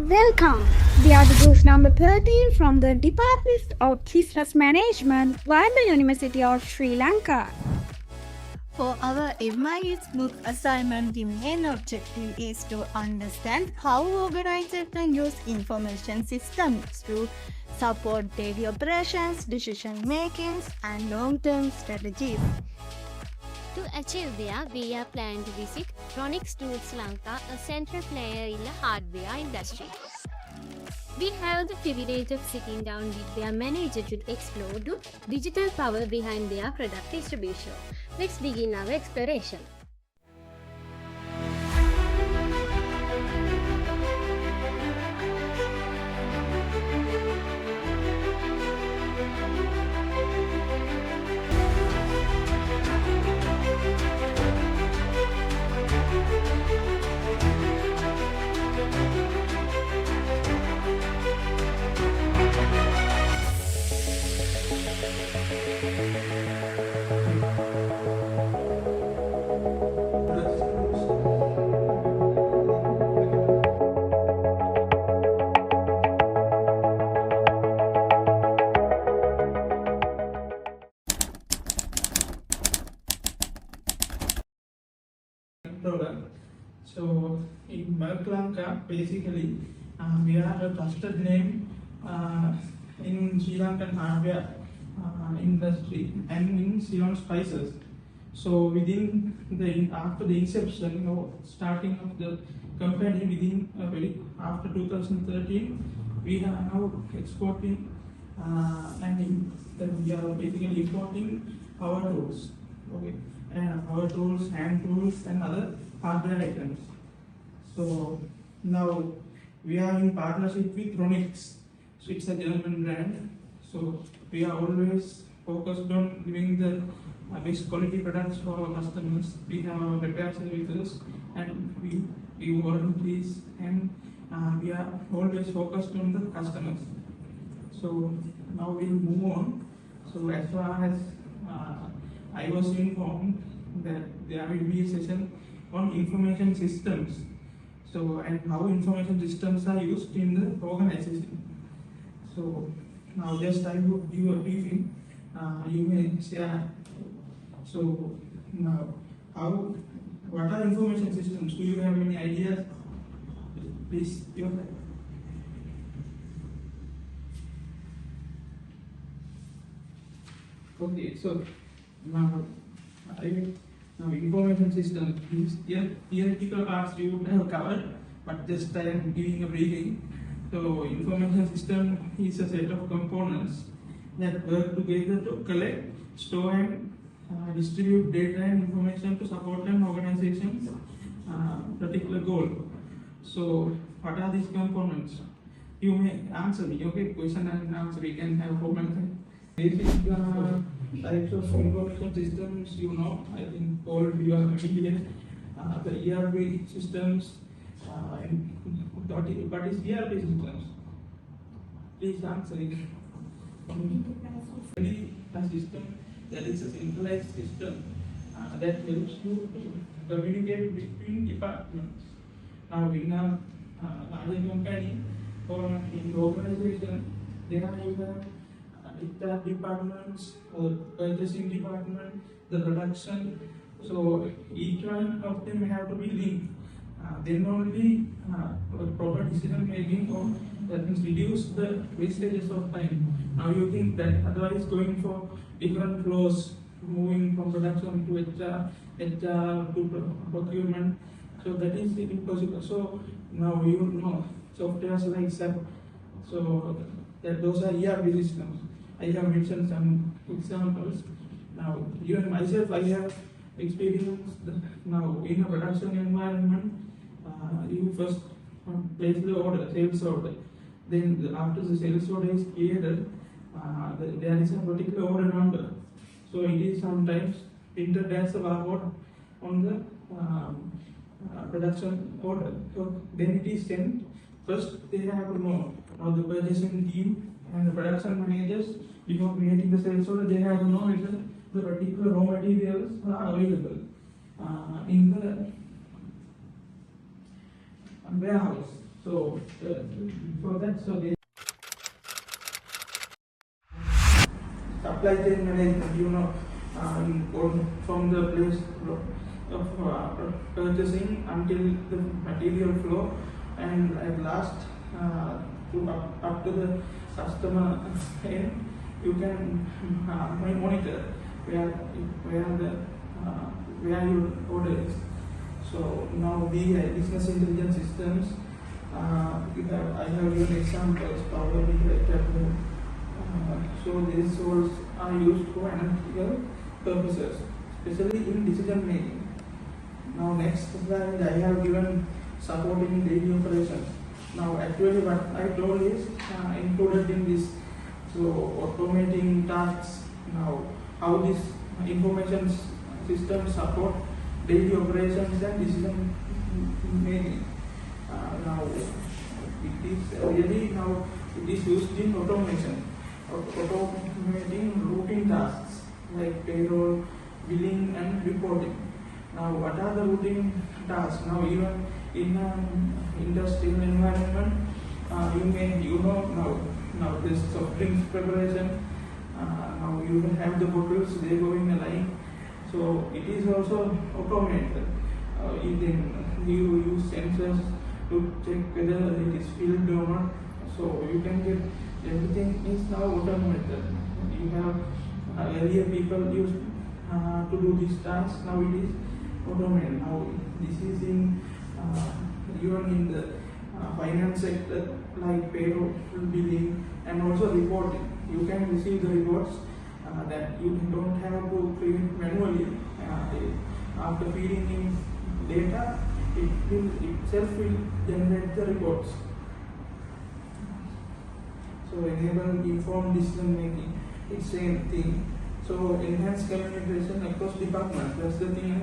Welcome. We are the group number 13 from the Department of Business Management, Wayamba University of Sri Lanka. For our MIS book assignment, the main objective is to understand how organizations use information systems to support daily operations, decision making, and long-term strategies. To achieve this, we are planning to visit Ronix Tool Lanka, a central player in the hardware industry. We have the privilege of sitting down with their manager to explore the digital power behind their product distribution. Let's begin our exploration. So in Lanka, basically, we are a trusted name in Sri Lankan hardware industry and in Ceylon spices. So within after the inception or starting of the company after 2013, we are now exporting and we are basically importing our tools. Okay. And power tools, hand tools, and other hardware items. So now we are in partnership with Ronix. So it's a German brand. So we are always focused on giving the best quality products for our customers. We have our repair services and we give warranties, and we are always focused on the customers. So now we'll move on. So as far as I was informed that there will be a session on information systems. So, and how information systems are used in the organization. So, now just I will give a briefing. You may share. So, now, what are information systems? Do you have any ideas? Please, your side. Okay, so now information system, theoretical parts you would have covered, but just I am giving a briefing. So information system is a set of components that work together to collect, store and distribute data and information to support an organization's particular goal. So what are these components? You may answer me, okay? Question and answer, we can have comments. Basic types of information systems, I think all you are familiar. The ERP systems, and what is ERP systems? Please answer it. A system that is a centralized system that helps you to communicate between departments. Now in a larger company or in the organization, there are either HR departments or purchasing department, the production. So each one of them have to be linked. Then only proper decision making or that means reduce the wastages of time. Now you think that otherwise going for different flows, moving from production to HR to procurement, so that is impossible. So now you know softwares like SAP. So those are ERP systems. I have mentioned some examples. Now, even myself, I have experienced now in a production environment. You first place the order, sales order. Then after the sales order is created, there is a particular order number. So it is sometimes entered as a barcode on the production order. So then it is sent. First, they have to know. Now the purchasing team and the production managers, before creating the sales order, they have to know whether the particular raw materials are available in the warehouse. So So for that, so they supply chain management, from the place of purchasing until the material flow, and at last up to the customer end, you can monitor where your order is. So now the business intelligence systems, I have given examples, Power BI, Tableau. So these tools are used for analytical purposes, especially in decision making. Now next slide, I have given supporting daily operations. Now actually what I told is included in this. So automating tasks. Now how this information system support daily operations and decision making. Now it is really now it is used in automation. Automating routine tasks like payroll, billing and reporting. Now what are the routine tasks? Now even in an industrial environment, now this soft drinks preparation, now you will have the bottles, they go in a line. So it is also automated. You use sensors to check whether it is filled or not. So you can get everything is now automated. You have earlier people used to do these tasks. Now it is automated. Now this is in even in the finance sector, like payroll, billing, and also reporting. You can receive the reports that you don't have to create manually. After feeding in data, itself will generate the reports. So enable informed decision making, it's same thing. So enhance communication across departments. That's the thing I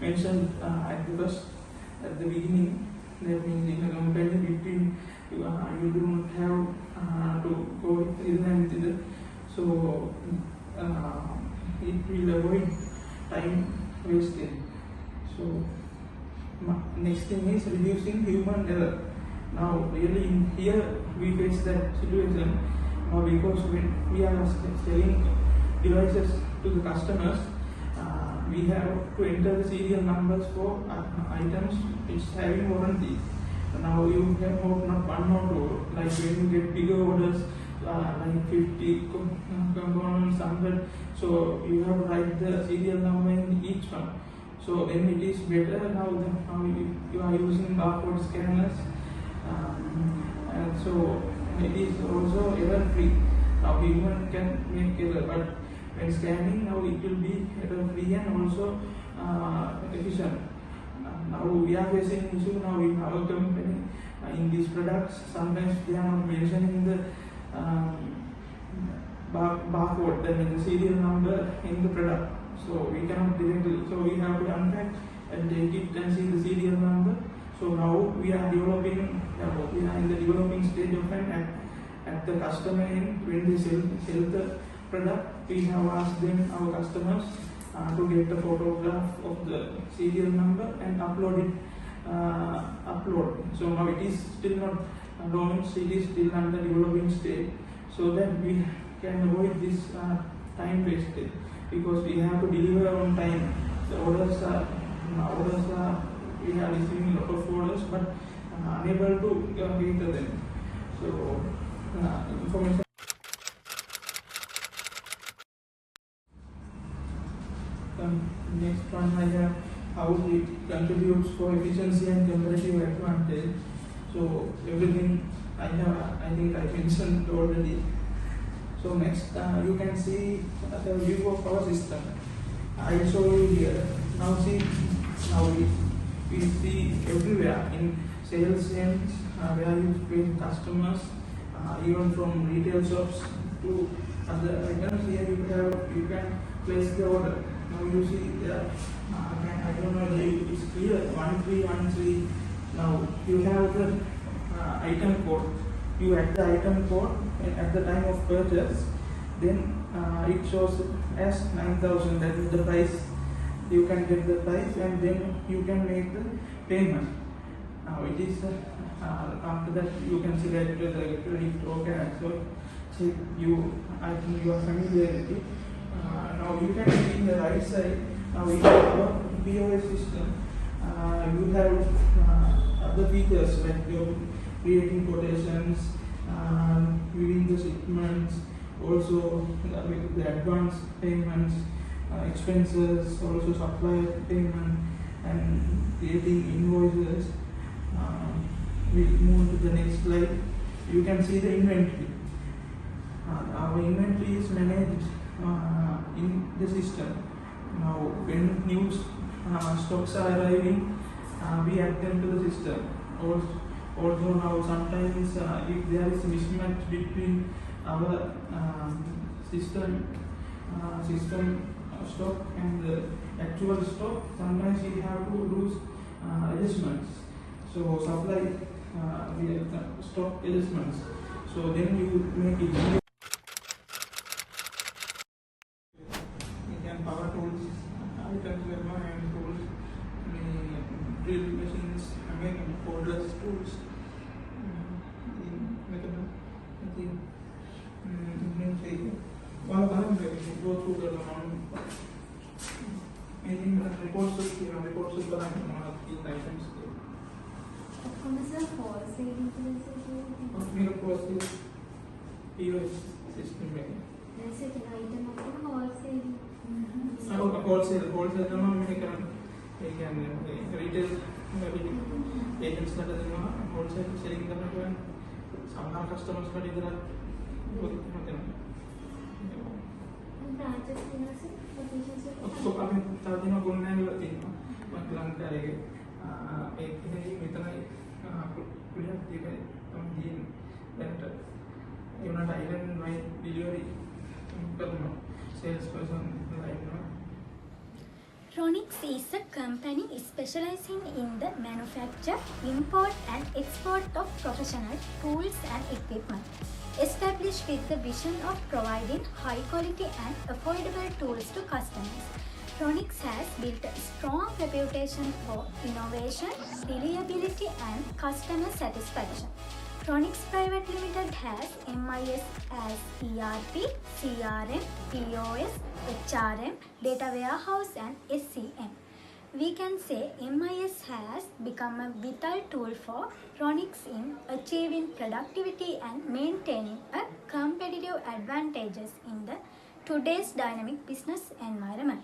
mentioned at the beginning. That means in a company between you don't have to go either and either. So it will avoid time wasted. So next thing is reducing human error. Now really in here we face that situation because when we are selling devices to the customers, we have to enter the serial numbers for items which having warranty. Now you have not one or two, like when you get bigger orders, like 50 components, 100, so you have to write the serial number in each one. So then it is better now you are using barcode scanners, and so it is also error free. Now human can make error, but when scanning, now it will be error free and also efficient. Now we are facing issue now in our company in these products. Sometimes they are not mentioning the barcode, that means the serial number in the product. So we cannot directly. So we have to unpack and take it and see the serial number. So now we are developing. We are in the developing stage of time at the customer end. When they sell the product, we have asked them, our customers, to get the photograph of the serial number and upload it. So now it is still not launched, it is still under developing stage, so that we can avoid this time wasted, because we have to deliver on time. The orders are we are receiving a lot of orders, but unable to cater them. So information. Next one I have how it contributes for efficiency and competitive advantage. So everything I think I mentioned already. So next you can see the view of our system. I show you here. Now see, now we see everywhere in sales ends, where you pay customers, even from retail shops to other items. Here you can place the order. Now you see there, I don't know if it's clear, 1313. Now you have the item code. You add the item code at the time of purchase, then it shows as 9,000. That is the price. You can get the price and then you can make the payment. Now it is after that you can select the credit token. So you, I think you are familiar with it. Now you can see in the right side. Now we have our POS system. You have other features like your creating quotations, viewing the shipments, also with the advance payments, expenses, also supplier payment, and creating invoices. We move to the next slide. You can see the inventory. Our inventory is managed in the system. Now, when new stocks are arriving, we add them to the system. Also now sometimes if there is a mismatch between our system stock and the actual stock, sometimes we have to do adjustments. So supply we have stock adjustments. So then you make it easier. You can power tools, items, and tools, drill machines, cordless tools. Go through the reports these items. POS system. Wholesale retail agents wholesale selling some customers so kami tadi guna Lanka kuliah di United Island my delivery salesperson Ronix is a company specializing in the manufacture, import and export of professional tools and equipment, established with the vision of providing high quality and affordable tools to customers. Ronix has built a strong reputation for innovation, reliability and customer satisfaction. Ronix Private Limited has MIS as ERP, CRM, POS, HRM, data warehouse and SCM. We can say MIS has become a vital tool for Ronix in achieving productivity and maintaining a competitive advantages in the today's dynamic business environment.